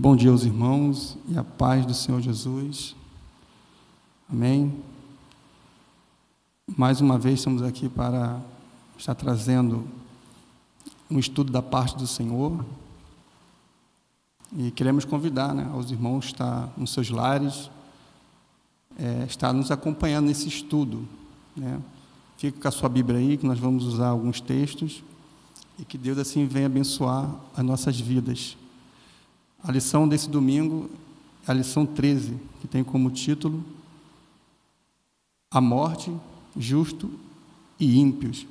Bom dia aos irmãos e a paz do Senhor Jesus. Amém. Mais uma vez estamos aqui para estar trazendo um estudo da parte do Senhor e queremos convidar, aos irmãos que estão nos seus lares, estar nos acompanhando nesse estudo, Fica com a sua Bíblia aí, que nós vamos usar alguns textos e que Deus assim venha abençoar as nossas vidas. A lição desse domingo é a lição 13, que tem como título A Morte, Justo e Ímpios.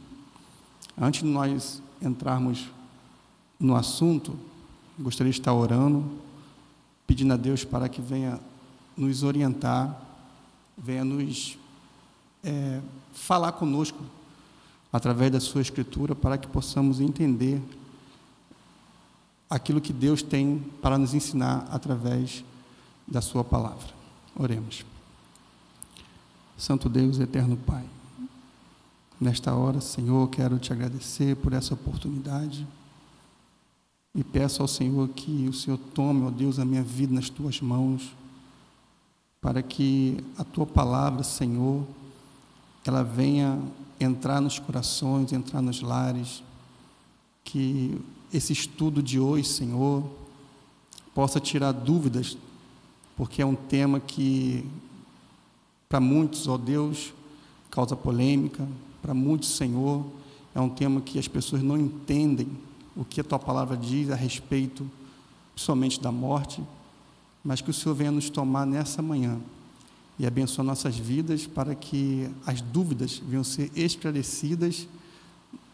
Antes de nós entrarmos no assunto, gostaria de estar orando, pedindo a Deus para que venha nos orientar, venha nos falar conosco através da sua Escritura, para que possamos entender aquilo que Deus tem para nos ensinar através da sua palavra. Oremos. Santo Deus, eterno Pai, nesta hora, Senhor, quero te agradecer por essa oportunidade e peço ao Senhor que o Senhor tome, ó Deus, a minha vida nas tuas mãos, para que a tua palavra, Senhor, ela venha entrar nos corações, entrar nos lares, que esse estudo de hoje, Senhor, possa tirar dúvidas, porque é um tema que, para muitos, ó Deus, causa polêmica, para muitos, Senhor, é um tema que as pessoas não entendem o que a tua palavra diz a respeito, principalmente da morte, mas que o Senhor venha nos tomar nessa manhã e abençoar nossas vidas, para que as dúvidas venham ser esclarecidas,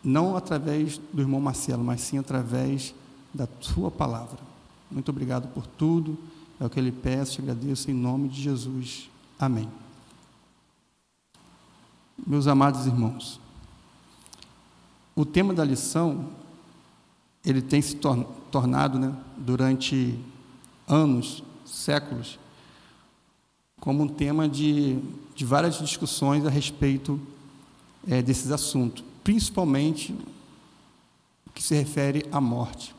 não através do irmão Marcelo, mas sim através da tua palavra. Muito obrigado por tudo, é o que eu lhe peço, te agradeço em nome de Jesus. Amém. Meus amados irmãos, o tema da lição, ele tem se tornado, durante anos, séculos, como um tema de várias discussões a respeito desses assuntos, principalmente o que se refere à morte.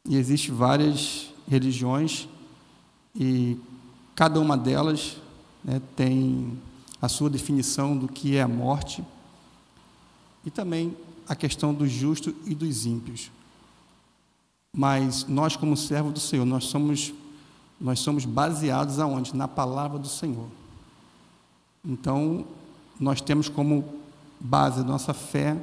E existem várias religiões e cada uma delas tem a sua definição do que é a morte e também a questão dos justos e dos ímpios. Mas nós, como servos do Senhor, nós somos baseados aonde? Na palavra do Senhor. Então, nós temos como base da nossa fé,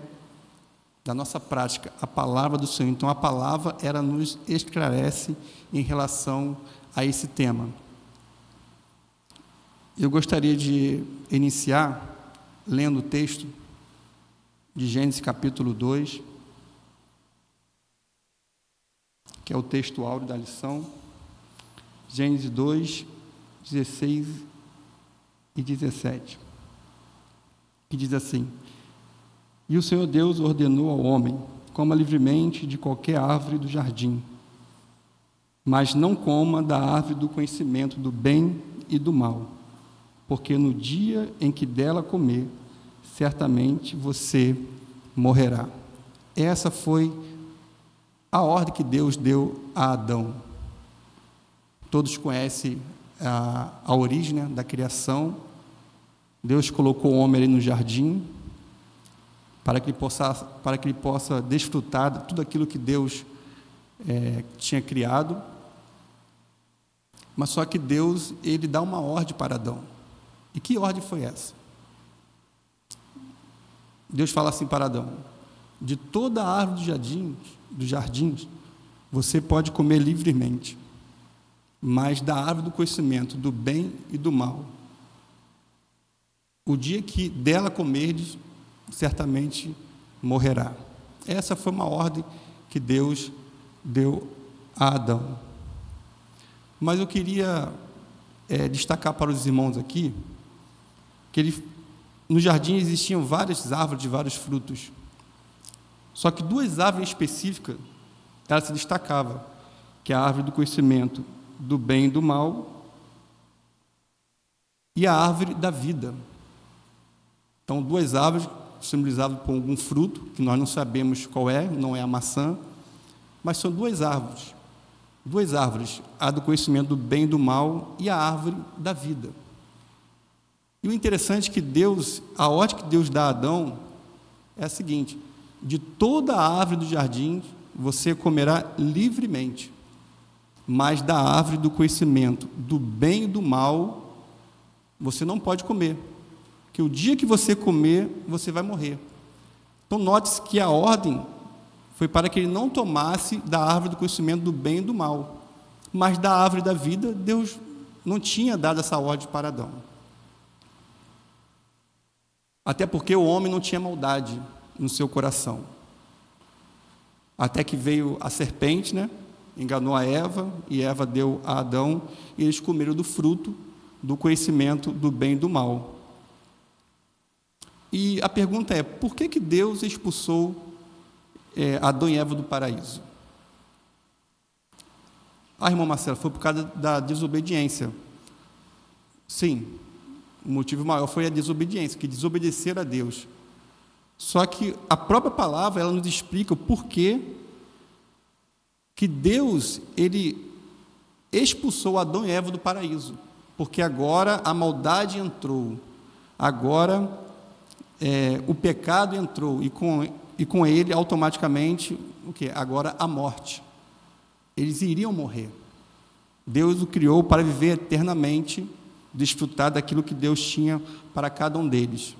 da nossa prática, a palavra do Senhor. Então, a palavra, ela nos esclarece em relação a esse tema. Eu gostaria de iniciar lendo o texto de Gênesis capítulo 2, que é o texto áureo da lição. Gênesis 2, 16 e 17, que diz assim: E o Senhor Deus ordenou ao homem: coma livremente de qualquer árvore do jardim, mas não coma da árvore do conhecimento do bem e do mal, porque no dia em que dela comer, certamente você morrerá. Essa foi a ordem que Deus deu a Adão. Todos conhecem a origem da criação. Deus colocou o homem ali no jardim para que ele possa desfrutar de tudo aquilo que Deus tinha criado. Mas só que Deus, ele dá uma ordem para Adão. E que ordem foi essa? Deus fala assim para Adão: de toda a árvore dos jardins, você pode comer livremente, mas da árvore do conhecimento do bem e do mal, o dia que dela comerdes, certamente morrerá. Essa foi uma ordem que Deus deu a Adão. Mas eu queria destacar para os irmãos aqui que no jardim existiam várias árvores de vários frutos, só que duas árvores específicas elas se destacavam, que é a árvore do conhecimento do bem e do mal e a árvore da vida. Então, duas árvores simbolizadas por algum fruto, que nós não sabemos qual é, não é a maçã, mas são duas árvores. duas árvores, a do conhecimento do bem e do mal e a árvore da vida. E o interessante é que Deus, a ordem que Deus dá a Adão é a seguinte: de toda a árvore do jardim você comerá livremente, mas da árvore do conhecimento do bem e do mal você não pode comer, porque o dia que você comer, você vai morrer. Então note-se que a ordem foi para que ele não tomasse da árvore do conhecimento do bem e do mal, mas da árvore da vida, Deus não tinha dado essa ordem para Adão. Até porque o homem não tinha maldade no seu coração. Até que veio a serpente, né? Enganou a Eva, e Eva deu a Adão, e eles comeram do fruto do conhecimento do bem e do mal. E a pergunta é: por que Deus expulsou Adão e Eva do paraíso? Irmão Marcelo, foi por causa da desobediência. Sim, o motivo maior foi a desobediência, que desobedeceram a Deus. Só que a própria palavra, ela nos explica o porquê que Deus, ele expulsou Adão e Eva do paraíso. Porque agora a maldade entrou, agora o pecado entrou, e com ele, automaticamente, o quê? Agora a morte. Eles iriam morrer. Deus o criou para viver eternamente, desfrutar daquilo que Deus tinha para cada um deles.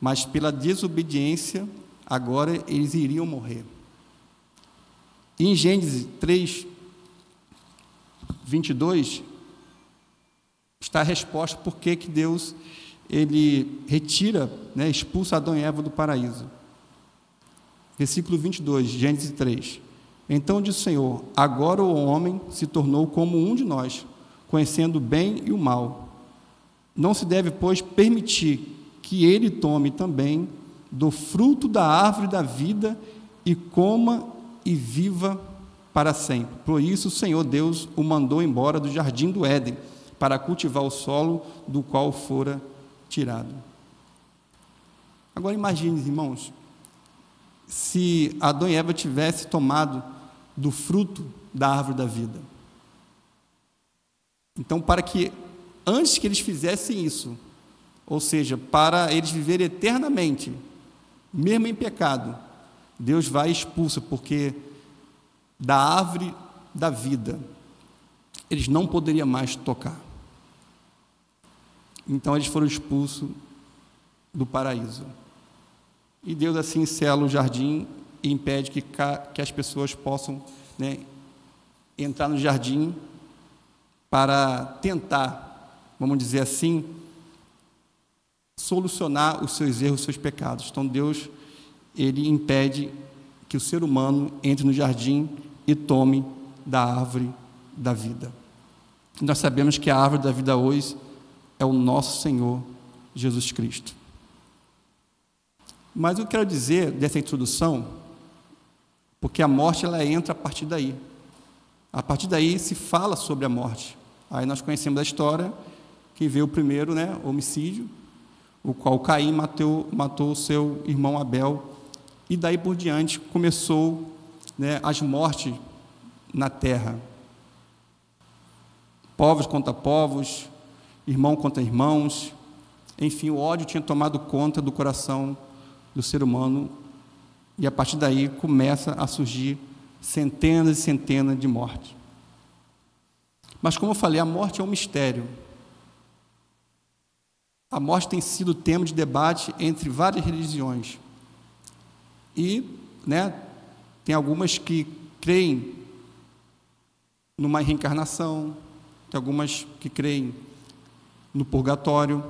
Mas pela desobediência, agora eles iriam morrer. E em Gênesis 3, 22, está a resposta por que Deus ele retira, né, expulsa Adão e Eva do paraíso. Versículo 22, Gênesis 3. Então disse o Senhor: agora o homem se tornou como um de nós, conhecendo o bem e o mal. Não se deve, pois, permitir que ele tome também do fruto da árvore da vida e coma e viva para sempre. Por isso o Senhor Deus o mandou embora do jardim do Éden, para cultivar o solo do qual fora tirado. Agora imagine, irmãos, se Adão e Eva tivessem tomado do fruto da árvore da vida. Então, para que, antes que eles fizessem isso, ou seja, para eles viverem eternamente, mesmo em pecado, Deus vai e expulsa, porque da árvore da vida eles não poderiam mais tocar. Então eles foram expulsos do paraíso. E Deus assim sela o jardim e impede que as pessoas possam, né, entrar no jardim para tentar, vamos dizer assim, solucionar os seus erros, os seus pecados. Então Deus, ele impede que o ser humano entre no jardim e tome da árvore da vida. Nós sabemos que a árvore da vida hoje é o nosso Senhor Jesus Cristo. Mas eu quero dizer dessa introdução, porque a morte ela entra a partir daí. A partir daí se fala sobre a morte. Aí nós conhecemos a história que veio o primeiro, né, homicídio, o qual Caim matou o seu irmão Abel, e daí por diante começou, né, as mortes na terra. Povos contra povos, irmão contra irmãos, enfim, o ódio tinha tomado conta do coração do ser humano, e a partir daí começa a surgir centenas e centenas de mortes. Mas como eu falei, a morte é um mistério. A morte tem sido tema de debate entre várias religiões. E, né, tem algumas que creem numa reencarnação, tem algumas que creem no purgatório,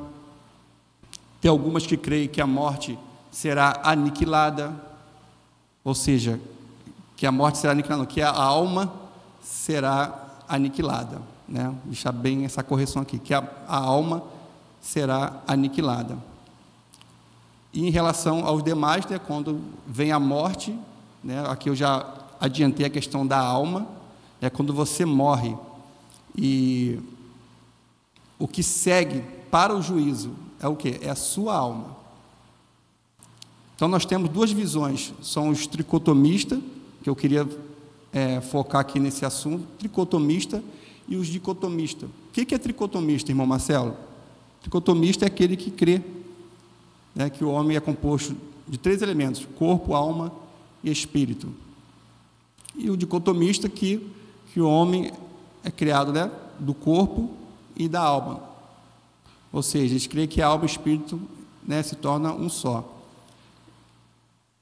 tem algumas que creem que a morte será aniquilada, ou seja, que a morte será aniquilada, que a alma será aniquilada, né? Deixar bem essa correção aqui, que a alma será aniquilada. E em relação aos demais, né, quando vem a morte, né, aqui eu já adiantei a questão da alma, é quando você morre e o que segue para o juízo é o quê? É a sua alma. Então nós temos duas visões, são os tricotomistas, que eu queria focar aqui nesse assunto, tricotomista e os dicotomistas. O que é tricotomista, irmão Marcelo? Tricotomista é aquele que crê, né, que o homem é composto de 3 elementos: corpo, alma e espírito. E o dicotomista que o homem é criado, né, do corpo e da alma. Ou seja, eles creem que a alma e o espírito, né, se tornam um só.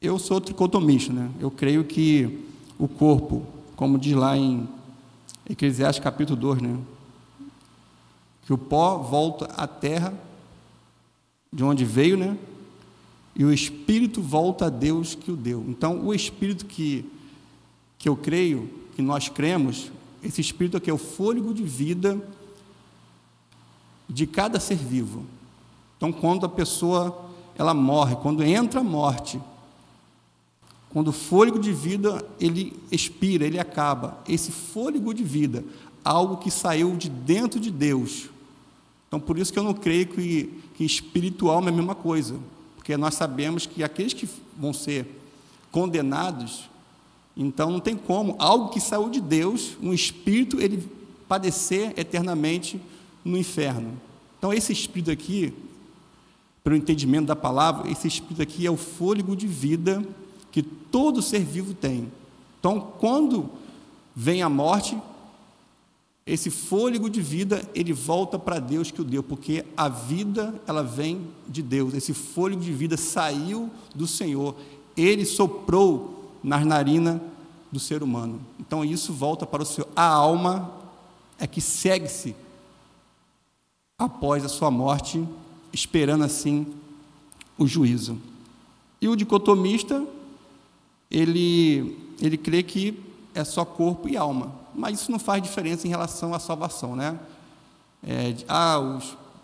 Eu sou tricotomista, né? Eu creio que o corpo, como diz lá em Eclesiastes capítulo 2, né, que o pó volta à terra, de onde veio, né, e o espírito volta a Deus que o deu. Então, o espírito que eu creio, que nós cremos, esse espírito aqui é o fôlego de vida de cada ser vivo. Então, quando a pessoa ela morre, quando entra a morte, quando o fôlego de vida ele expira, ele acaba, esse fôlego de vida, algo que saiu de dentro de Deus. Então, por isso que eu não creio que espiritual é a mesma coisa, porque nós sabemos que aqueles que vão ser condenados, então não tem como algo que saiu de Deus, um espírito, ele padecer eternamente no inferno. Então, esse espírito aqui, pelo entendimento da palavra, esse espírito aqui é o fôlego de vida que todo ser vivo tem. Então, quando vem a morte, esse fôlego de vida, ele volta para Deus que o deu, porque a vida, ela vem de Deus. Esse fôlego de vida saiu do Senhor, ele soprou nas narinas do ser humano. Então, isso volta para o Senhor. A alma é que segue-se após a sua morte, esperando assim o juízo. E o dicotomista, ele crê que é só corpo e alma, mas isso não faz diferença em relação à salvação, né?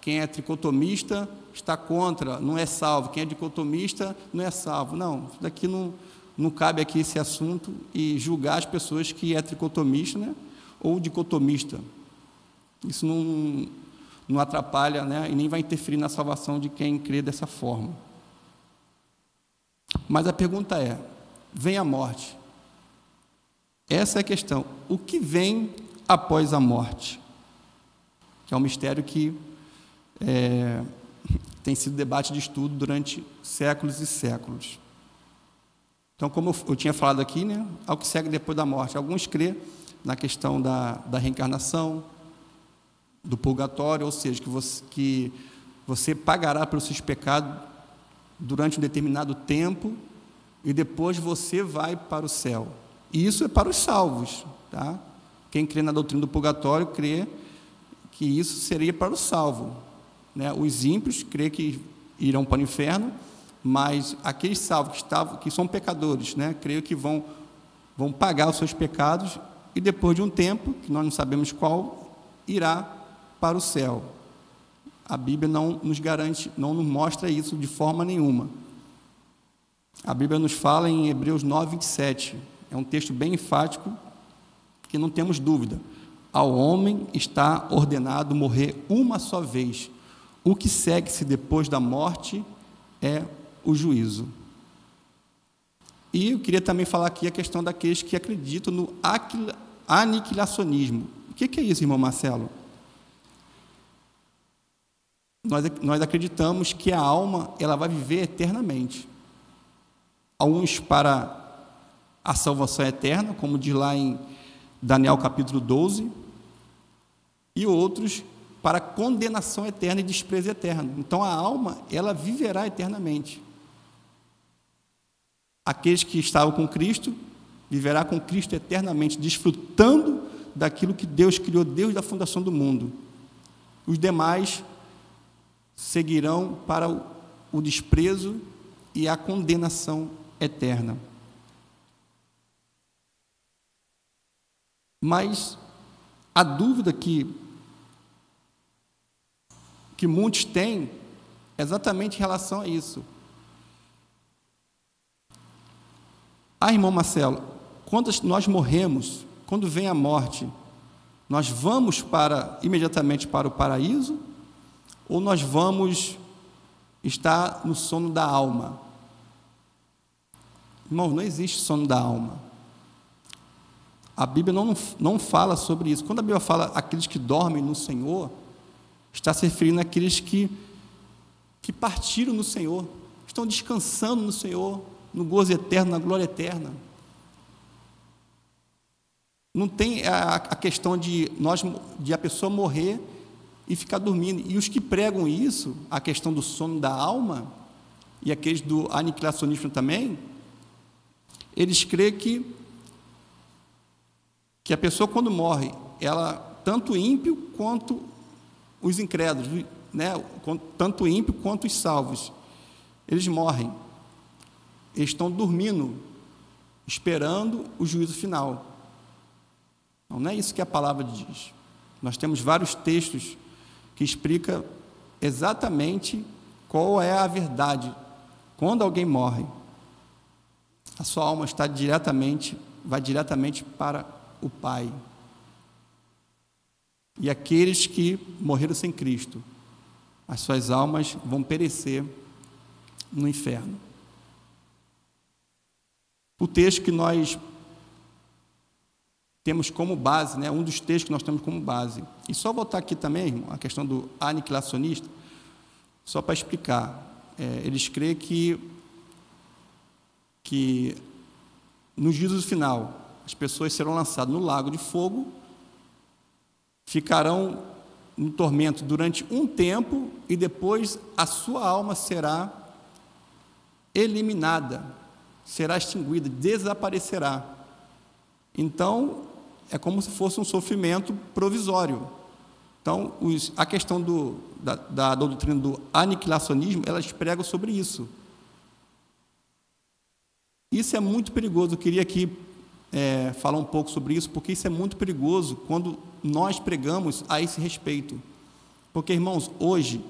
Quem é tricotomista está contra, não é salvo. Quem é dicotomista não é salvo. Não, isso daqui não cabe aqui esse assunto e julgar as pessoas que é tricotomista, né, ou dicotomista. Isso não atrapalha, né, e nem vai interferir na salvação de quem crê dessa forma. Mas a pergunta é: vem a morte? Essa é a questão. O que vem após a morte? Que é um mistério que tem sido debate de estudo durante séculos e séculos. Então, como eu tinha falado aqui, né, ao que segue depois da morte. Alguns crêem na questão da reencarnação, do purgatório, ou seja, que você pagará pelos seus pecados durante um determinado tempo e depois você vai para o céu. E isso é para os salvos, tá? Quem crê na doutrina do purgatório crê que isso seria para o salvo, né? Os ímpios crê que irão para o inferno, mas aqueles salvos que são pecadores, né, creio que vão pagar os seus pecados e depois de um tempo, que nós não sabemos qual, irá para o céu. A Bíblia não nos garante, não nos mostra isso de forma nenhuma. A Bíblia nos fala em Hebreus 9, 27, é um texto bem enfático, que não temos dúvida: ao homem está ordenado morrer uma só vez, o que segue-se depois da morte é o juízo. E eu queria também falar aqui a questão daqueles que acreditam no aniquilacionismo. O que é isso, irmão Marcelo? Nós acreditamos que a alma ela vai viver eternamente. Uns para a salvação eterna, como diz lá em Daniel capítulo 12, e outros para a condenação eterna e desprezo eterno. Então a alma ela viverá eternamente. Aqueles que estavam com Cristo viverá com Cristo eternamente, desfrutando daquilo que Deus criou desde a fundação do mundo. Os demais seguirão para o desprezo e a condenação eterna. Mas a dúvida que muitos têm é exatamente em relação a isso. Irmão Marcelo, quando nós morremos, quando vem a morte, nós vamos imediatamente para o paraíso, ou nós vamos estar no sono da alma? Irmão, não existe sono da alma. a Bíblia não fala sobre isso. Quando a Bíblia fala aqueles que dormem no Senhor, está se referindo àqueles que partiram no Senhor, estão descansando no Senhor, no gozo eterno, na glória eterna. Não tem a questão de a pessoa morrer e ficar dormindo. E os que pregam isso, a questão do sono da alma, e aqueles do aniquilacionismo também, eles creem que a pessoa, quando morre, ela, tanto ímpio quanto os incrédulos, né, tanto ímpio quanto os salvos, eles morrem, eles estão dormindo, esperando o juízo final. Não é isso que a palavra diz. Nós temos vários textos que explicam exatamente qual é a verdade. Quando alguém morre, a sua alma vai diretamente para o Pai. E aqueles que morreram sem Cristo, as suas almas vão perecer no inferno. O texto que nós temos como base, né, um dos textos que nós temos como base, e só voltar aqui também, irmão, a questão do aniquilacionista, só para explicar, eles creem que no juízo final, as pessoas serão lançadas no lago de fogo, ficarão no tormento durante um tempo e depois a sua alma será eliminada, será extinguida, desaparecerá. Então, é como se fosse um sofrimento provisório. Então, a questão da doutrina do aniquilacionismo, elas pregam sobre isso. Isso é muito perigoso. Eu queria aqui falar um pouco sobre isso, porque isso é muito perigoso quando nós pregamos a esse respeito. Porque, irmãos, hoje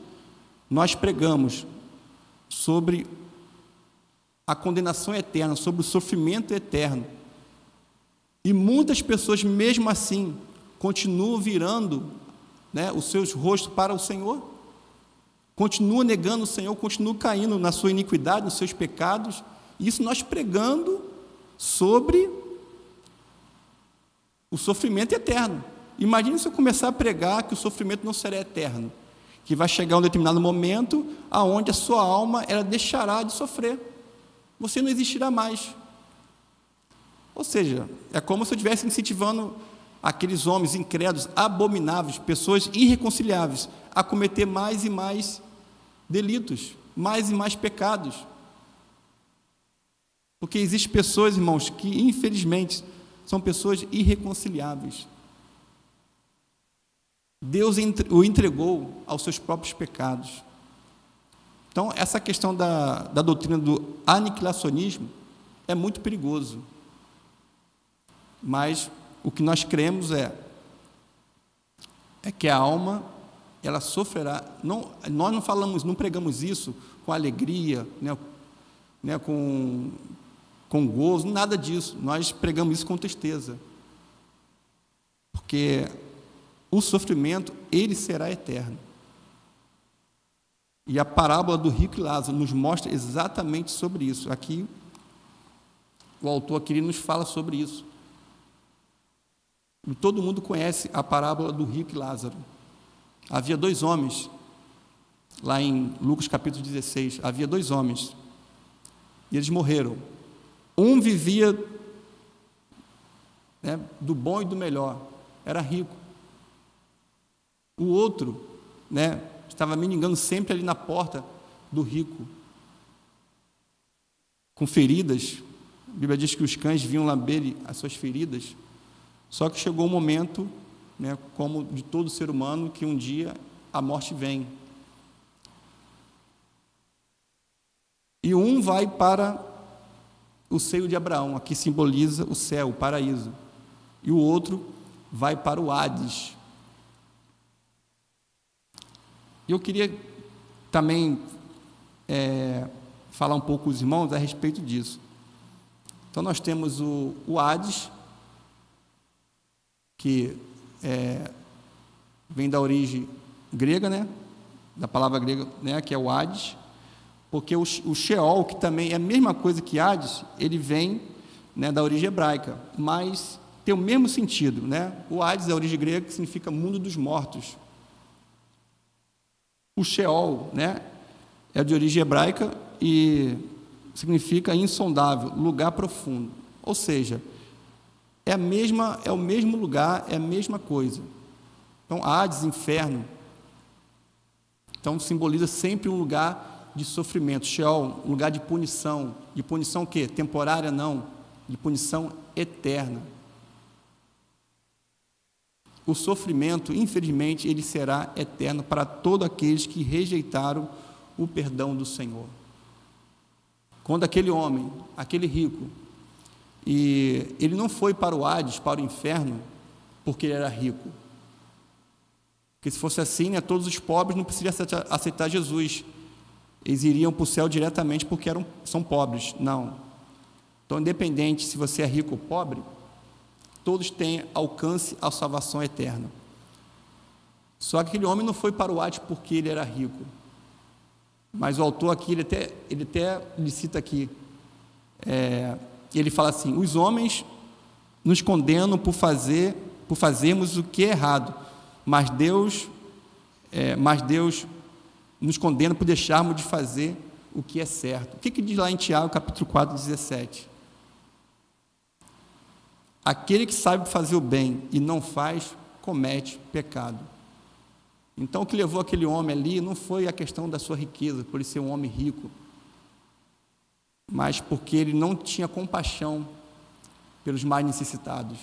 nós pregamos sobre a condenação eterna, sobre o sofrimento eterno. E muitas pessoas, mesmo assim, continuam virando, né, os seus rostos para o Senhor, continuam negando o Senhor, continuam caindo na sua iniquidade, nos seus pecados. Isso nós pregando sobre o sofrimento eterno. Imagine se eu começar a pregar que o sofrimento não será eterno, que vai chegar um determinado momento aonde a sua alma ela deixará de sofrer, você não existirá mais. Ou seja, é como se eu estivesse incentivando aqueles homens incrédulos, abomináveis, pessoas irreconciliáveis, a cometer mais e mais delitos, mais e mais pecados. Porque existem pessoas, irmãos, que infelizmente são pessoas irreconciliáveis. Deus o entregou aos seus próprios pecados. Então, essa questão da doutrina do aniquilacionismo é muito perigoso. Mas o que nós cremos é que a alma, ela sofrerá. Não, nós não pregamos isso com alegria, né, com gozo, nada disso. Nós pregamos isso com tristeza. Porque o sofrimento, ele será eterno. E a parábola do rico e Lázaro nos mostra exatamente sobre isso. Aqui, o autor aqui nos fala sobre isso. E todo mundo conhece a parábola do rico e Lázaro. Havia 2 homens, lá em Lucas capítulo 16, havia 2 homens, e eles morreram. Um vivia, né, do bom e do melhor, era rico. O outro, né, estava mendigando sempre ali na porta do rico, com feridas. A Bíblia diz que os cães vinham lamber as suas feridas. Só que chegou um momento, né, como de todo ser humano, que um dia a morte vem. E um vai para o seio de Abraão, aqui simboliza o céu, o paraíso. E o outro vai para o Hades. Eu queria também falar um pouco com os irmãos a respeito disso. Então, nós temos o Hades, que vem da origem grega, né? Da palavra grega, né? Que é o Hades, porque o Sheol, que também é a mesma coisa que Hades, ele vem, né, da origem hebraica, mas tem o mesmo sentido, né? O Hades é a origem grega, que significa mundo dos mortos. O Sheol, né, é de origem hebraica e significa insondável, lugar profundo. Ou seja, é o mesmo lugar, é a mesma coisa. Então, Hades, inferno, então simboliza sempre um lugar de sofrimento. Sheol, um lugar de punição o quê? Temporária não, de punição eterna. O sofrimento, infelizmente, ele será eterno para todos aqueles que rejeitaram o perdão do Senhor. Quando aquele homem, aquele rico, e ele não foi para o Hades, para o inferno, porque ele era rico. Porque se fosse assim, né, todos os pobres não precisariam aceitar Jesus. Eles iriam para o céu diretamente porque são pobres. Não. Então, independente se você é rico ou pobre, todos têm alcance à salvação eterna. Só que aquele homem não foi para o Hades porque ele era rico. Mas o autor aqui, ele cita aqui, ele fala assim: os homens nos condenam por fazermos o que é errado, mas Deus nos condena por deixarmos de fazer o que é certo. O que diz lá em Tiago, capítulo 4, 17? Aquele que sabe fazer o bem e não faz, comete pecado. Então, o que levou aquele homem ali não foi a questão da sua riqueza, por ele ser um homem rico, mas porque ele não tinha compaixão pelos mais necessitados.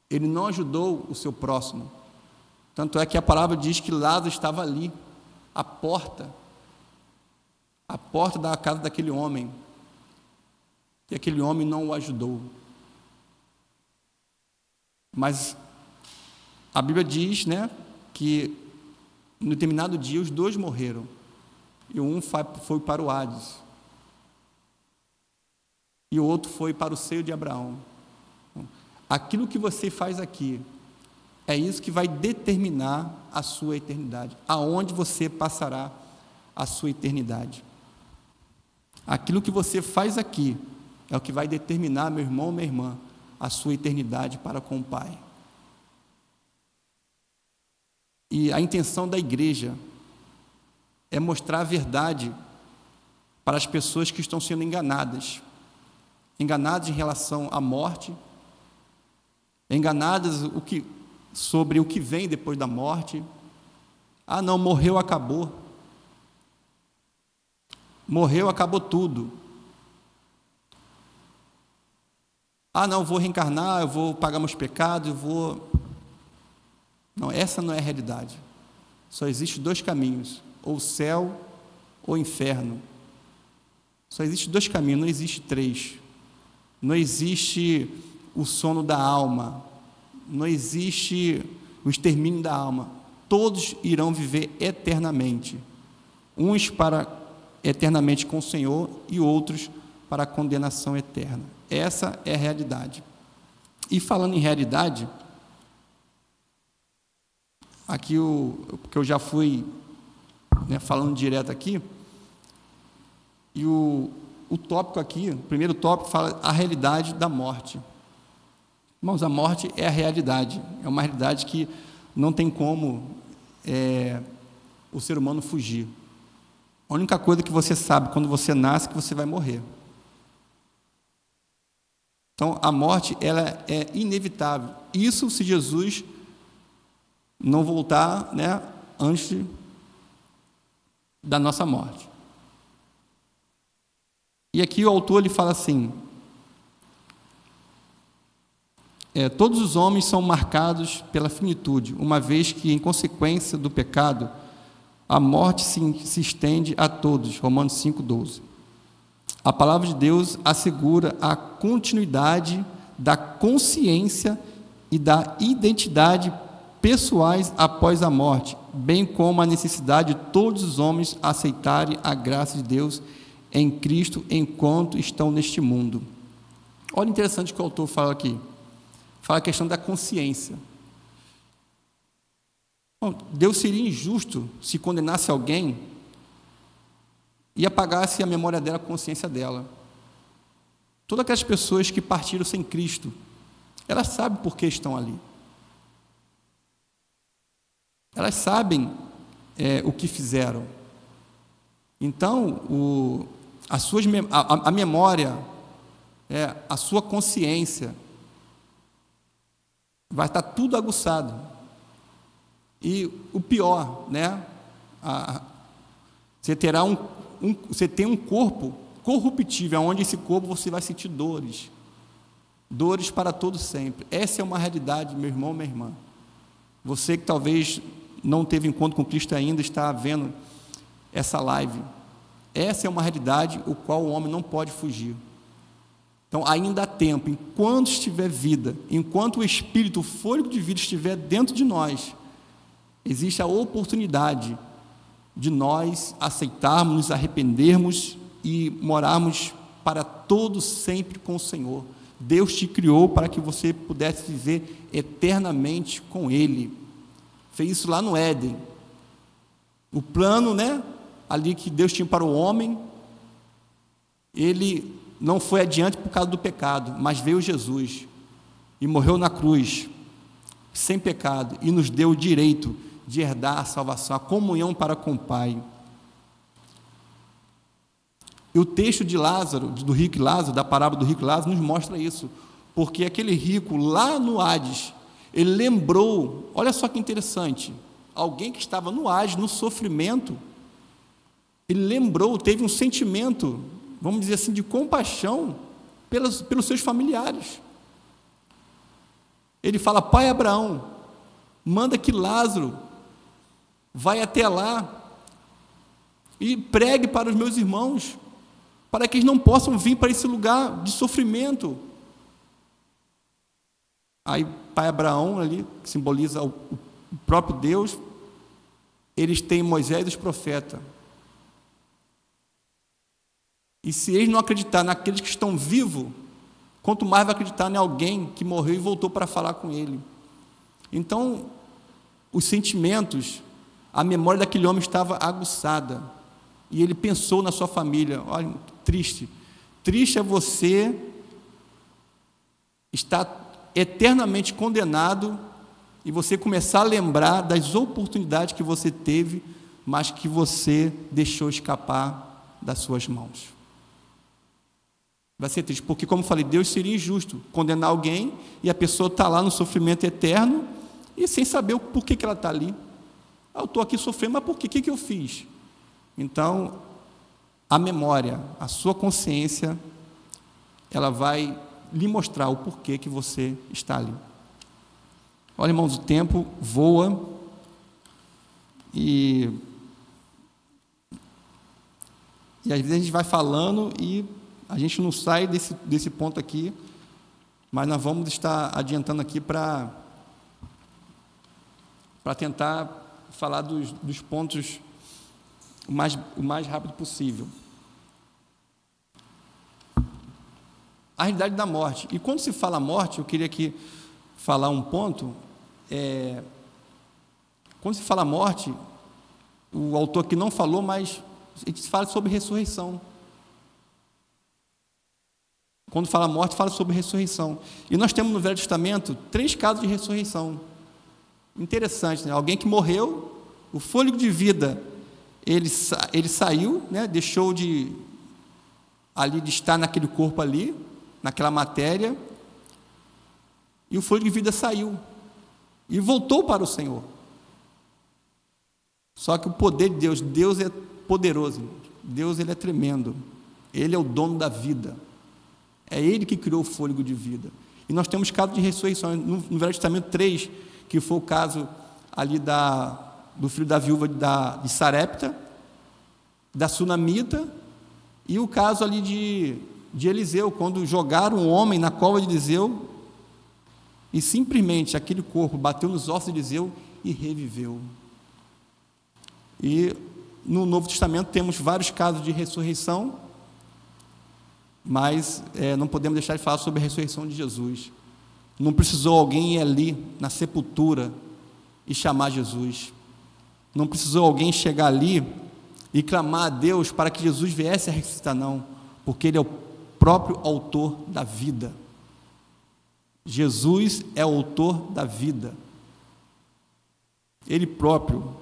Ele não ajudou o seu próximo. Tanto é que a palavra diz que Lázaro estava ali, à porta da casa daquele homem, e aquele homem não o ajudou. Mas a Bíblia diz, né, que em determinado dia os dois morreram, e um foi para o Hades, e o outro foi para o seio de Abraão. Aquilo que você faz aqui, é isso que vai determinar a sua eternidade, aonde você passará a sua eternidade. Aquilo que você faz aqui, é o que vai determinar, meu irmão, minha irmã, a sua eternidade para com o Pai. E a intenção da igreja é mostrar a verdade para as pessoas que estão sendo enganadas em relação à morte, enganadas sobre o que vem depois da morte. Ah, não, morreu, acabou tudo. Ah, não, vou reencarnar, eu vou pagar meus pecados, Não, essa não é a realidade. Só existem dois caminhos, ou céu ou inferno. Só existem dois caminhos, não existe três. Não existe o sono da alma, não existe o extermínio da alma. Todos irão viver eternamente. Uns para eternamente com o Senhor e outros para a condenação eterna. Essa é a realidade. E falando em realidade, aqui porque eu já fui, né, falando direto aqui, e o tópico aqui, o primeiro tópico fala a realidade da morte. Irmãos, a morte é a realidade, é uma realidade que não tem como o ser humano fugir. A única coisa que você sabe quando você nasce é que você vai morrer. Então, a morte, ela é inevitável. Isso se Jesus não voltar, né, antes da nossa morte. E aqui o autor ele fala assim: todos os homens são marcados pela finitude, uma vez que, em consequência do pecado, a morte se estende a todos. Romanos 5,12. A palavra de Deus assegura a continuidade da consciência e da identidade pessoais após a morte, bem como a necessidade de todos os homens aceitarem a graça de Deus em Cristo enquanto estão neste mundo. Olha interessante o que o autor fala aqui. Fala a questão da consciência. Bom, Deus seria injusto se condenasse alguém e apagasse a memória dela, a consciência dela. Todas aquelas pessoas que partiram sem Cristo, elas sabem por que estão ali. Elas sabem o que fizeram. Então, a memória, a sua consciência, vai estar tudo aguçado. E o pior, né? Você tem um corpo corruptível, onde esse corpo você vai sentir dores para todo sempre. Essa é uma realidade, meu irmão, minha irmã. Você que talvez não teve encontro com Cristo ainda, está vendo essa live. Essa é uma realidade o qual o homem não pode fugir. Então, ainda há tempo, enquanto estiver vida, enquanto o Espírito, o fôlego de vida estiver dentro de nós, existe a oportunidade de nós aceitarmos, nos arrependermos e morarmos para todo sempre com o Senhor. Deus te criou para que você pudesse viver eternamente com Ele. Fez isso lá no Éden. O plano, né, ali que Deus tinha para o homem, ele não foi adiante por causa do pecado, mas veio Jesus e morreu na cruz, sem pecado, e nos deu o direito de herdar a salvação, a comunhão para com o Pai. E o texto de Lázaro, do rico e Lázaro, da parábola do rico e Lázaro, nos mostra isso, porque aquele rico lá no Hades, ele lembrou, olha só que interessante, alguém que estava no Hades, no sofrimento, ele lembrou, teve um sentimento, vamos dizer assim, de compaixão pelos seus familiares. Ele fala: Pai Abraão, manda que Lázaro vai até lá e pregue para os meus irmãos, para que eles não possam vir para esse lugar de sofrimento. Aí Pai Abraão, ali, que simboliza o próprio Deus, eles têm Moisés e os profetas. E se eles não acreditarem naqueles que estão vivos, quanto mais vai acreditar em alguém que morreu e voltou para falar com ele. Então, os sentimentos, a memória daquele homem estava aguçada, e ele pensou na sua família. Olha, triste é você estar eternamente condenado e você começar a lembrar das oportunidades que você teve, mas que você deixou escapar das suas mãos. Vai ser triste, porque, como eu falei, Deus seria injusto condenar alguém e a pessoa está lá no sofrimento eterno e sem saber o porquê que ela está ali. Eu estou aqui sofrendo, mas por quê? O que eu fiz? Então, a memória, a sua consciência, ela vai lhe mostrar o porquê que você está ali. Olha, irmãos, o tempo voa e às vezes a gente vai falando e a gente não sai desse ponto aqui, mas nós vamos estar adiantando aqui para tentar falar dos pontos o mais rápido possível. A realidade da morte. E quando se fala morte, eu queria aqui falar um ponto. Quando se fala morte, o autor aqui não falou, mas a gente fala sobre ressurreição. Quando fala morte, fala sobre ressurreição. E nós temos no Velho Testamento 3 casos de ressurreição. Interessante, né? Alguém que morreu, o fôlego de vida, ele saiu, né? Deixou de estar naquele corpo ali, naquela matéria, e o fôlego de vida saiu e voltou para o Senhor. Só que o poder de Deus é poderoso, Deus, ele é tremendo, ele é o dono da vida, é ele que criou o fôlego de vida. E nós temos casos de ressurreição no Velho Testamento 3, que foi o caso ali do filho da viúva de Sarepta, da Sunamita, e o caso ali de Eliseu, quando jogaram um homem na cova de Eliseu, e simplesmente aquele corpo bateu nos ossos de Eliseu e reviveu. E no Novo Testamento temos vários casos de ressurreição, mas não podemos deixar de falar sobre a ressurreição de Jesus. Não precisou alguém ir ali na sepultura e chamar Jesus. Não precisou alguém chegar ali e clamar a Deus para que Jesus viesse a ressuscitar, não, porque Ele é o próprio autor da vida. Jesus é o autor da vida. Ele próprio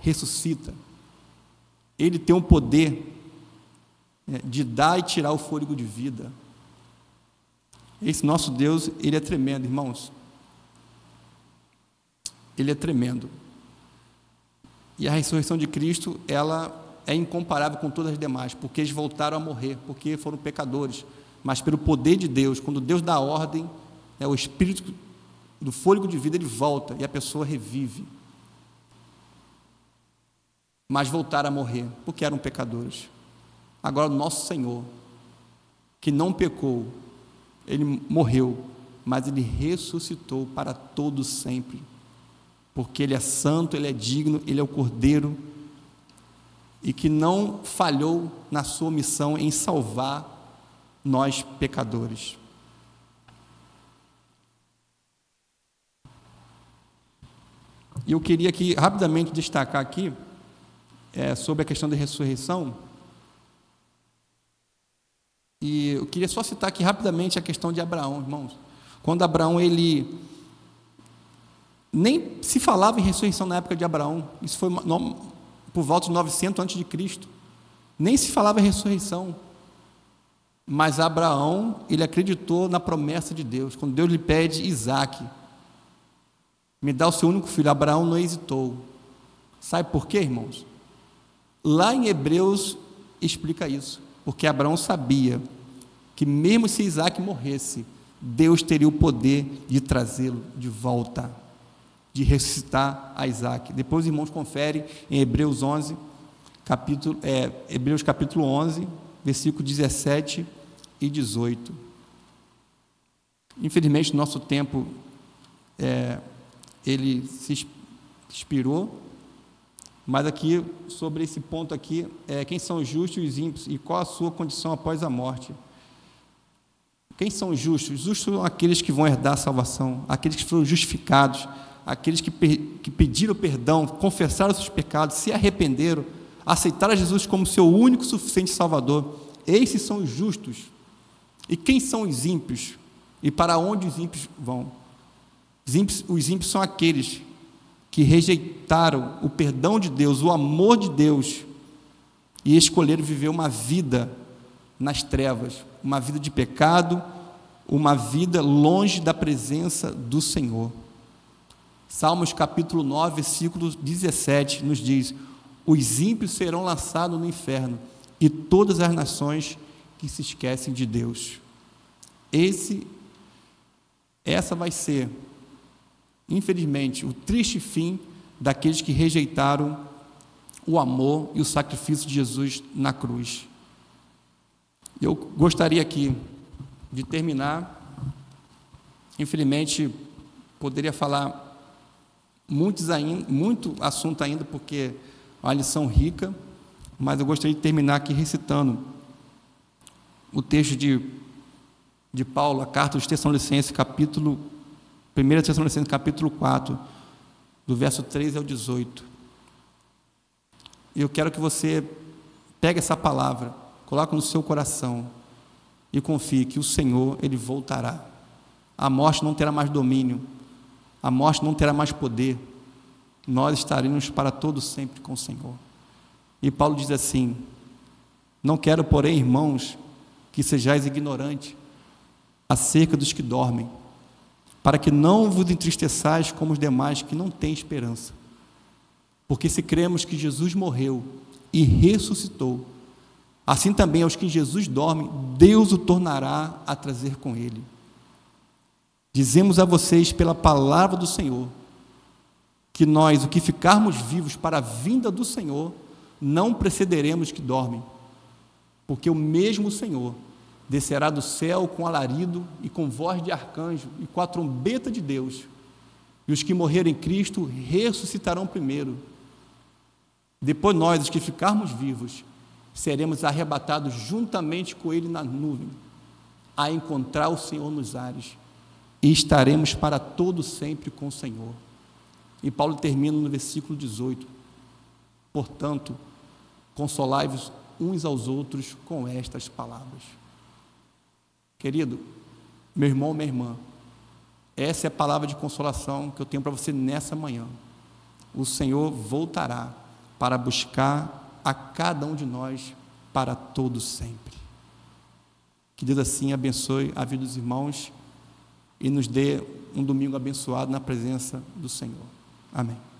ressuscita. Ele tem o poder de dar e tirar o fôlego de vida. Esse nosso Deus, Ele é tremendo, irmãos. Ele é tremendo. E a ressurreição de Cristo, ela é incomparável com todas as demais, porque eles voltaram a morrer, porque foram pecadores. Mas pelo poder de Deus, quando Deus dá a ordem, o Espírito do fôlego de vida, ele volta e a pessoa revive. Mas voltaram a morrer, porque eram pecadores. Agora o nosso Senhor, que não pecou, ele morreu, mas ele ressuscitou para todos sempre, porque ele é santo, ele é digno, ele é o Cordeiro, e que não falhou na sua missão em salvar nós pecadores. E eu queria aqui rapidamente destacar aqui sobre a questão da ressurreição. E eu queria só citar aqui rapidamente a questão de Abraão, irmãos. Quando Abraão, ele nem se falava em ressurreição na época de Abraão. Isso foi por volta de 900 a.C. Nem se falava em ressurreição. Mas Abraão, ele acreditou na promessa de Deus. Quando Deus lhe pede Isaque, me dá o seu único filho, Abraão não hesitou. Sabe por quê, irmãos? Lá em Hebreus explica isso. Porque Abraão sabia que mesmo se Isaque morresse, Deus teria o poder de trazê-lo de volta, de ressuscitar a Isaque. Depois os irmãos conferem em Hebreus capítulo 11, versículo 17 e 18. Infelizmente, nosso tempo, ele se expirou, mas aqui, sobre esse ponto aqui, quem são os justos e os ímpios, e qual a sua condição após a morte? Quem são os justos? Os justos são aqueles que vão herdar a salvação, aqueles que foram justificados, aqueles que pediram perdão, confessaram seus pecados, se arrependeram, aceitaram Jesus como seu único suficiente Salvador. Esses são os justos. E quem são os ímpios? E para onde os ímpios vão? Os ímpios são aqueles que rejeitaram o perdão de Deus, o amor de Deus, e escolheram viver uma vida nas trevas, uma vida de pecado, uma vida longe da presença do Senhor. Salmos capítulo 9, versículo 17, nos diz: os ímpios serão lançados no inferno, e todas as nações que se esquecem de Deus. Essa vai ser, infelizmente, o triste fim daqueles que rejeitaram o amor e o sacrifício de Jesus na cruz. Eu gostaria aqui de terminar. Infelizmente, poderia falar muito assunto ainda, porque é uma lição rica, mas eu gostaria de terminar aqui recitando o texto de Paulo, a carta aos Tessalonicenses, 1 Tessalonicenses, capítulo 4, do verso 13 ao 18. E eu quero que você pegue essa palavra, coloque no seu coração e confie que o Senhor, Ele voltará. A morte não terá mais domínio, a morte não terá mais poder. Nós estaremos para todo sempre com o Senhor. E Paulo diz assim: não quero, porém, irmãos, que sejais ignorantes acerca dos que dormem, para que não vos entristeçais como os demais que não têm esperança. Porque se cremos que Jesus morreu e ressuscitou, assim também aos que em Jesus dormem, Deus o tornará a trazer com ele. Dizemos a vocês pela palavra do Senhor, que nós, o que ficarmos vivos para a vinda do Senhor, não precederemos os que dormem, porque o mesmo Senhor descerá do céu com alarido e com voz de arcanjo e com a trombeta de Deus, e os que morrerem em Cristo ressuscitarão primeiro. Depois nós, os que ficarmos vivos, seremos arrebatados juntamente com Ele na nuvem, a encontrar o Senhor nos ares, e estaremos para todo sempre com o Senhor. E Paulo termina no versículo 18: portanto, consolai-vos uns aos outros com estas palavras. Querido, Meu irmão, minha irmã, essa é a palavra de consolação que eu tenho para você nessa manhã. O Senhor voltará para buscar a cada um de nós para todo sempre. Que Deus assim abençoe a vida dos irmãos e nos dê um domingo abençoado na presença do Senhor. Amém.